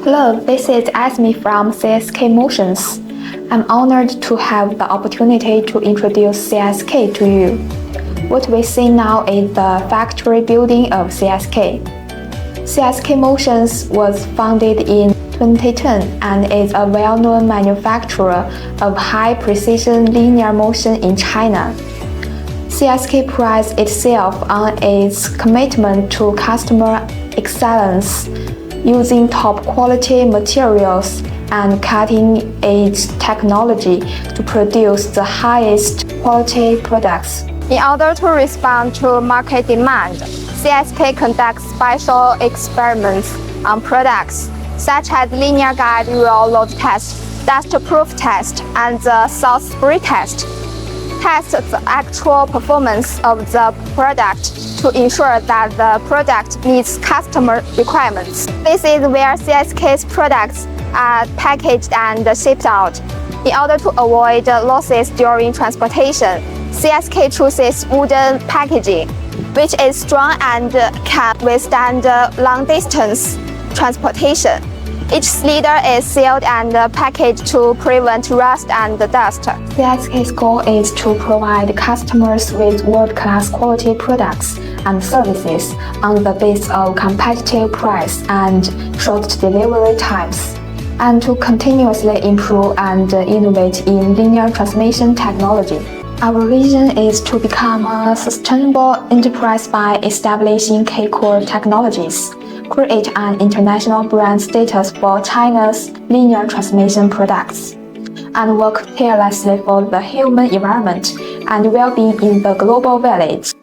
Hello, this is Asmi from CSK Motions. I'm honored to have the opportunity to introduce CSK to you. What we see now is the factory building of CSK. CSK Motions was founded in 2010 and is a well-known manufacturer of high-precision linear motion in China. CSK prides itself on its commitment to customer excellence, using top-quality materials and cutting-edge technology to produce the highest quality products. In order to respond to market demand, CSK conducts special experiments on products such as linear guide roll load test, dust-proof test, and the salt spray test. Test the actual performance of the product to ensure that the product meets customer requirements. This is where CSK's products are packaged and shipped out. In order to avoid losses during transportation, CSK chooses wooden packaging, which is strong and can withstand long-distance transportation. Each cylinder is sealed and packaged to prevent rust and dust. CSK's goal is to provide customers with world-class quality products and services on the basis of competitive price and short delivery times, and to continuously improve and innovate in linear transmission technology. Our vision is to become a sustainable enterprise by establishing key core technologies, create an international brand status for China's linear transmission products, and work tirelessly for the human environment and well-being in the global village.